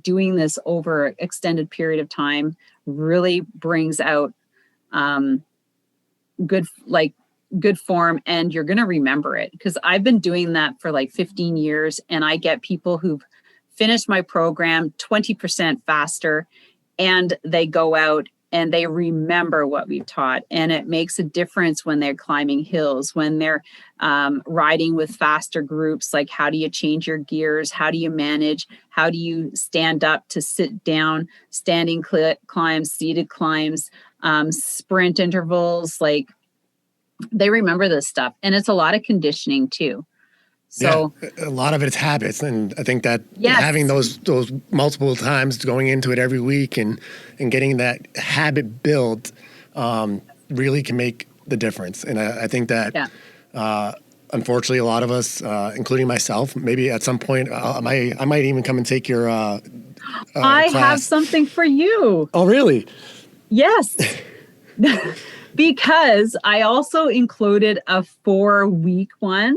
doing this over extended period of time really brings out good form, and you're going to remember it, because I've been doing that for like 15 years, and I get people who've finished my program 20% faster, and they go out and they remember what we've taught. And it makes a difference when they're climbing hills, when they're riding with faster groups. Like, how do you change your gears? How do you manage? How do you stand up to sit down, standing climbs, seated climbs, sprint intervals? Like, they remember this stuff. And it's a lot of conditioning too. So a lot of it's habits, and I think that having those multiple times, going into it every week and getting that habit built really can make the difference. And I think that unfortunately, a lot of us, including myself, maybe at some point I might even come and take your I class. have something for you. Oh, really? Yes. Because I also included a 4-week one.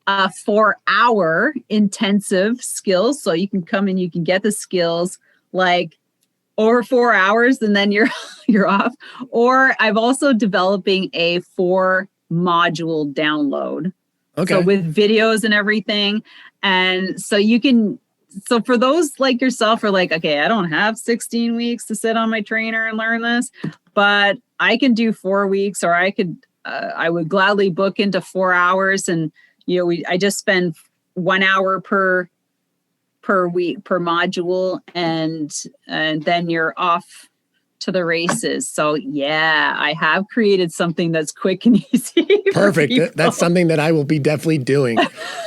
4-hour intensive skills. So you can come and you can get the skills like over 4 hours, and then you're off. Or I've also developing a 4-module download. Okay. So with videos and everything. And so so for those like yourself are like, okay, I don't have 16 weeks to sit on my trainer and learn this, but I can do 4 weeks, or I would gladly book into 4 hours. And I just spend 1 hour per week per module, and then you're off to the races. So I have created something that's quick and easy. Perfect. That's something that I will be definitely doing.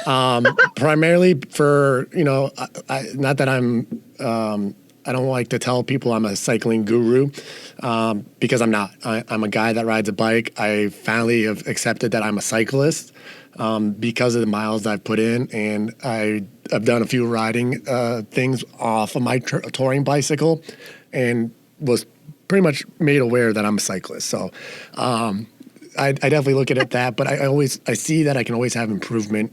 Primarily for, not that I don't like to tell people I'm a cycling guru, because I'm not. I'm a guy that rides a bike. I finally have accepted that I'm a cyclist because of the miles I've put in, and I've done a few riding things off of my touring bicycle, and was pretty much made aware that I'm a cyclist. So I definitely look at that, but I see that I can always have improvement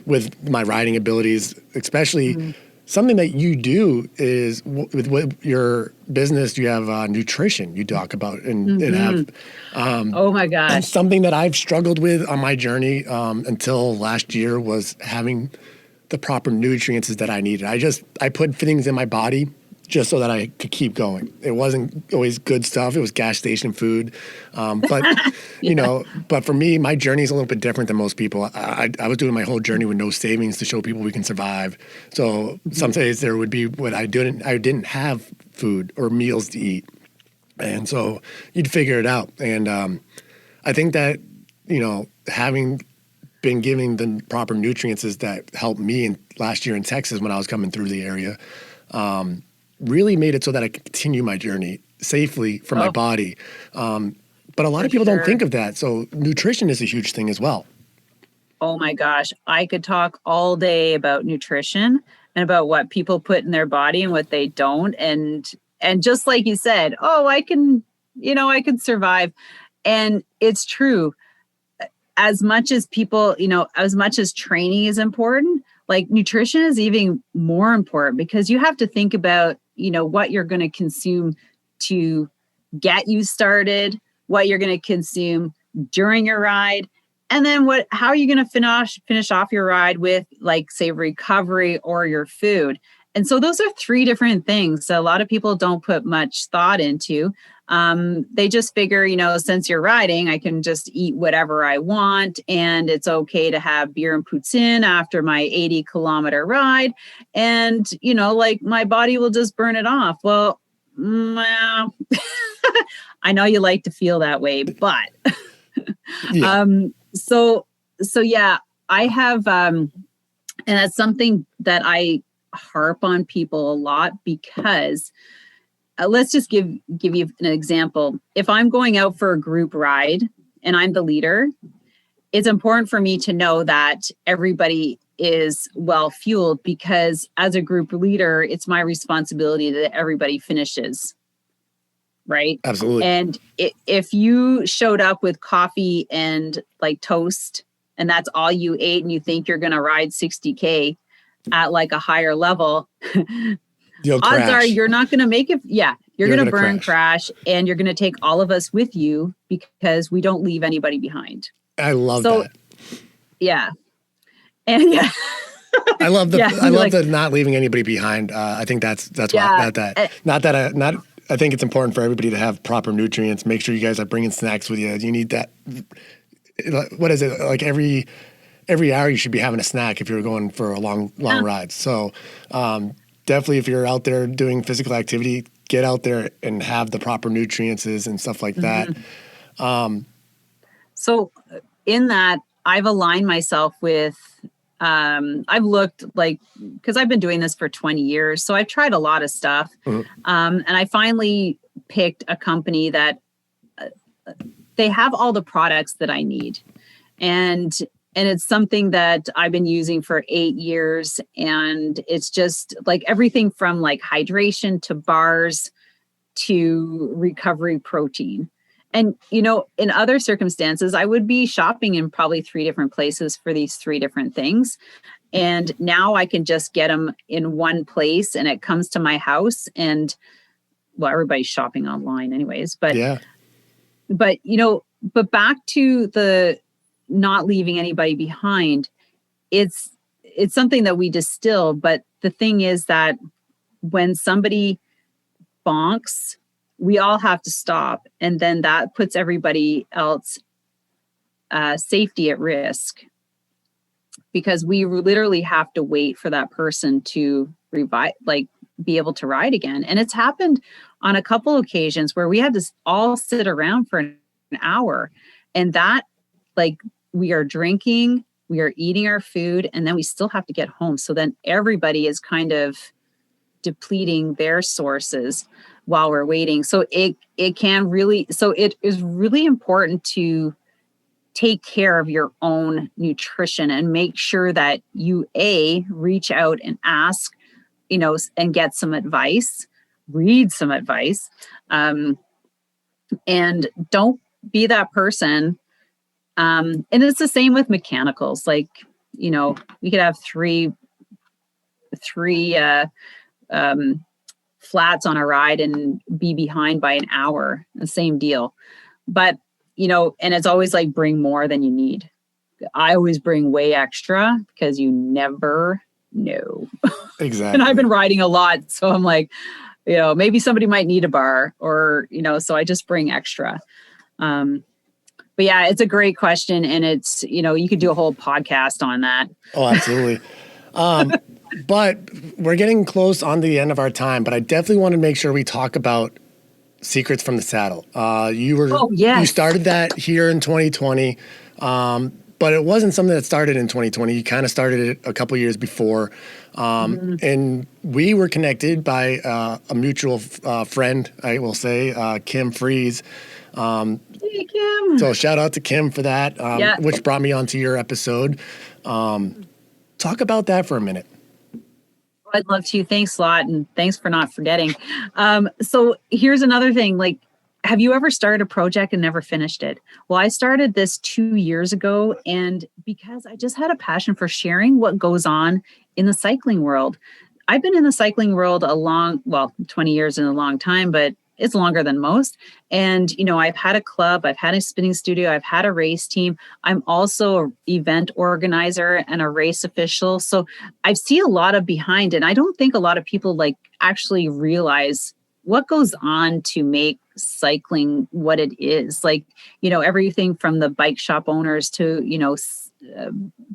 with my riding abilities, especially. Something that you do is with your business, you have nutrition you talk about and have. Oh my gosh. Something that I've struggled with on my journey until last year was having the proper nutrients that I needed. I put things in my body just so that I could keep going. It wasn't always good stuff. It was gas station food. But, but for me, my journey is a little bit different than most people. I was doing my whole journey with no savings to show people we can survive. So some days there would be when I didn't have food or meals to eat. And so you'd figure it out. And I think that, having been given the proper nutrients that helped me last year in Texas when I was coming through the area, really made it so that I could continue my journey safely for my body. But a lot of people don't think of that. So nutrition is a huge thing as well. Oh my gosh. I could talk all day about nutrition and about what people put in their body and what they don't. And just like you said, I can survive. And it's true. As much as people, as much as training is important, like nutrition is even more important, because you have to think about, what you're going to consume to get you started, what you're going to consume during your ride, and then how are you going to finish off your ride with, like, say, recovery or your food. And so those are three different things that a lot of people don't put much thought into. They just figure, since you're riding, I can just eat whatever I want, and it's okay to have beer and poutine after my 80-kilometer ride. And, like my body will just burn it off. Well, I know you like to feel that way, but Yeah. So yeah, I have, and that's something that I harp on people a lot, because let's just give you an example. If I'm going out for a group ride and I'm the leader, it's important for me to know that everybody is well fueled, because as a group leader, it's my responsibility that everybody finishes. Right? Absolutely. And if you showed up with coffee and like toast, and that's all you ate, and you think you're going to ride 60K at like a higher level, You'll odds crash. are you're not going to make it. Yeah. You're going to burn, crash, and you're going to take all of us with you, because we don't leave anybody behind. I love that. Yeah. And yeah. I love the Yeah, the not leaving anybody behind. I think that's Yeah. why I think it's important for everybody to have proper nutrients. Make sure you guys are bringing snacks with you. You need that. What is it, like every hour you should be having a snack if you're going for a long ride. So definitely, if you're out there doing physical activity, get out there and have the proper nutrients and stuff like that. So in that, I've aligned myself with, I've looked because I've been doing this for 20 years. So I've tried a lot of stuff. And I finally picked a company that they have all the products that I need. And it's something that I've been using for 8 years. And it's just like everything from like hydration to bars to recovery protein. And, in other circumstances, I would be shopping in probably 3 different places for these 3 different things. And now I can just get them in one place, and it comes to my house. And well, everybody's shopping online anyways, but back to the not leaving anybody behind. It's something that we distill. But the thing is that when somebody bonks, we all have to stop. And then that puts everybody else safety at risk, because we literally have to wait for that person to be able to ride again. And it's happened on a couple occasions where we had to all sit around for an hour, and that we are drinking, we are eating our food, and then we still have to get home. So then everybody is kind of depleting their sources while we're waiting. So it is really important to take care of your own nutrition and make sure that you reach out and ask, and get some advice, read some advice, and don't be that person. And it's the same with mechanicals. We could have three flats on a ride and be behind by an hour, the same deal. But, and it's always like, bring more than you need. I always bring way extra, because you never know. Exactly. And I've been riding a lot. So I'm like, maybe somebody might need a bar, or, so I just bring extra. But yeah, it's a great question. And it's, you could do a whole podcast on that. Oh, absolutely. But we're getting close on the end of our time, but I definitely want to make sure we talk about Secrets from the Saddle. You started that here in 2020, but it wasn't something that started in 2020. You kind of started it a couple years before. And we were connected by a mutual friend, I will say, Kim Freeze. Hey, Kim. So shout out to Kim for that, which brought me onto your episode. Talk about that for a minute. I'd love to. Thanks a lot. And thanks for not forgetting. So here's another thing. Have you ever started a project and never finished it? Well, I started this 2 years ago, and because I just had a passion for sharing what goes on in the cycling world. I've been in the cycling world 20 years in a long time, but it's longer than most. And, I've had a club, I've had a spinning studio, I've had a race team. I'm also an event organizer and a race official. So I see a lot of behind it. I don't think a lot of people actually realize what goes on to make cycling what it is. Everything from the bike shop owners to,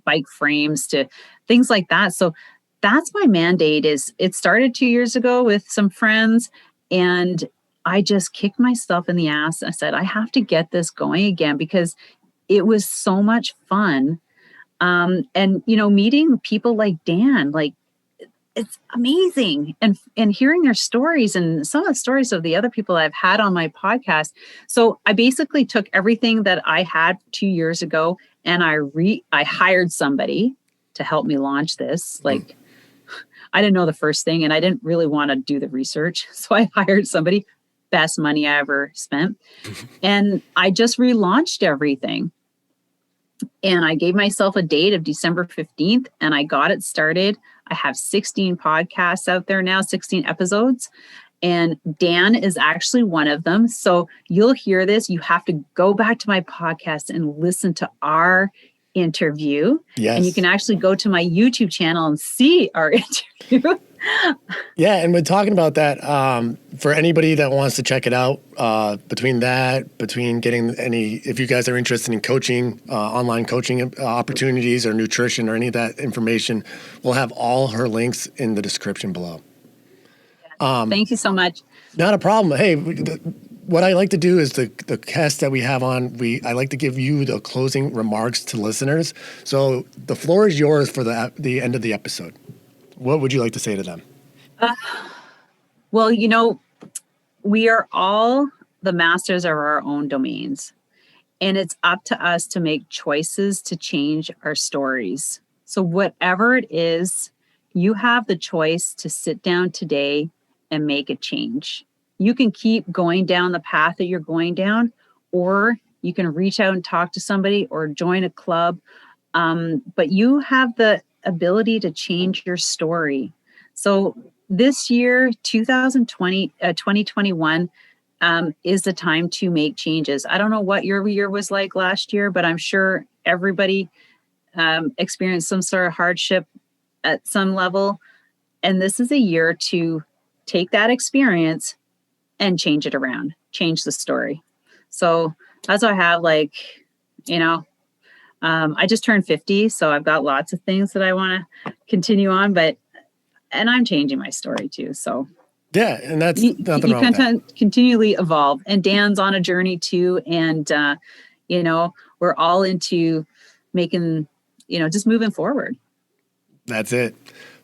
bike frames to things like that. So that's my mandate. It started 2 years ago with some friends, and I just kicked myself in the ass. I said, I have to get this going again because it was so much fun. And, meeting people like Dan, it's amazing. And hearing their stories and some of the stories of the other people I've had on my podcast. So I basically took everything that I had 2 years ago and I hired somebody to help me launch this. I didn't know the first thing and I didn't really want to do the research. So I hired somebody, best money I ever spent. And I just relaunched everything. And I gave myself a date of December 15th and I got it started. I have 16 podcasts out there now, 16 episodes. And Dan is actually one of them. So you'll hear this. You have to go back to my podcast and listen to our interview. Yes. And you can actually go to my YouTube channel and see our interview. Yeah, and we're talking about that for anybody that wants to check it out. Between getting if you guys are interested in coaching, online coaching opportunities or nutrition or any of that information, we'll have all her links in the description below. Thank you so much. Not a problem. Hey, what I like to do is the guests that we have on, I like to give you the closing remarks to listeners. So the floor is yours for the end of the episode. What would you like to say to them? Well, we are all the masters of our own domains, and it's up to us to make choices to change our stories. So whatever it is, you have the choice to sit down today and make a change. You can keep going down the path that you're going down, or you can reach out and talk to somebody or join a club. But you have the ability to change your story. So this year, 2021, is the time to make changes. I don't know what your year was like last year, but I'm sure everybody experienced some sort of hardship at some level. And this is a year to take that experience and change it around, change the story. So that's what I have, I just turned 50, so I've got lots of things that I want to continue on, and I'm changing my story too. So yeah, and that's nothing wrong with that. Continually evolve, and Dan's on a journey too, and we're all into making, just moving forward. That's it.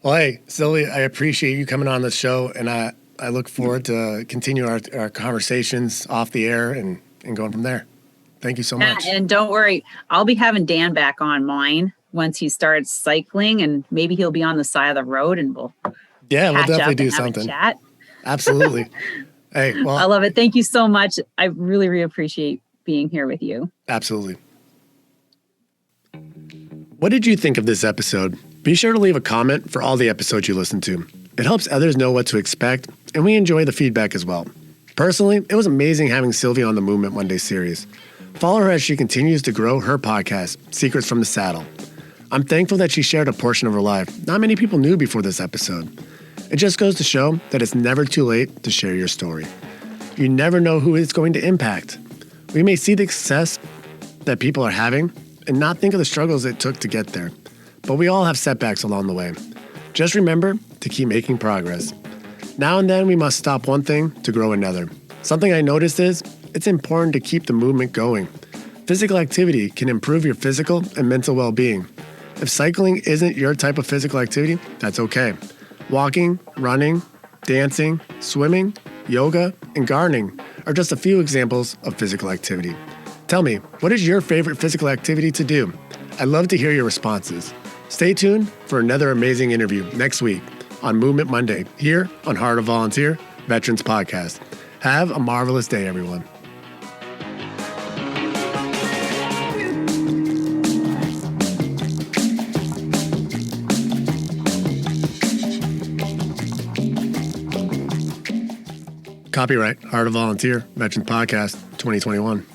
Well, hey, Sylvie, I appreciate you coming on the show, and I look forward to continue our conversations off the air and going from there. Thank you so much. And don't worry, I'll be having Dan back on mine once he starts cycling, and maybe he'll be on the side of the road and we'll definitely do something. Chat. Absolutely. Hey, well, I love it. Thank you so much. I really, really appreciate being here with you. Absolutely. What did you think of this episode? Be sure to leave a comment for all the episodes you listen to. It helps others know what to expect, and we enjoy the feedback as well. Personally, it was amazing having Sylvie on the Movement Monday series. Follow her as she continues to grow her podcast, Secrets from the Saddle. I'm thankful that she shared a portion of her life not many people knew before this episode. It just goes to show that it's never too late to share your story. You never know who it's going to impact. We may see the success that people are having and not think of the struggles it took to get there, but we all have setbacks along the way. Just remember to keep making progress. Now and then we must stop one thing to grow another. Something I noticed is it's important to keep the movement going. Physical activity can improve your physical and mental well-being. If cycling isn't your type of physical activity, that's okay. Walking, running, dancing, swimming, yoga, and gardening are just a few examples of physical activity. Tell me, what is your favorite physical activity to do? I'd love to hear your responses. Stay tuned for another amazing interview next week on Movement Monday here on Heart of Volunteer Veterans Podcast. Have a marvelous day, everyone. Copyright Heart of Volunteer Veterans Podcast 2021.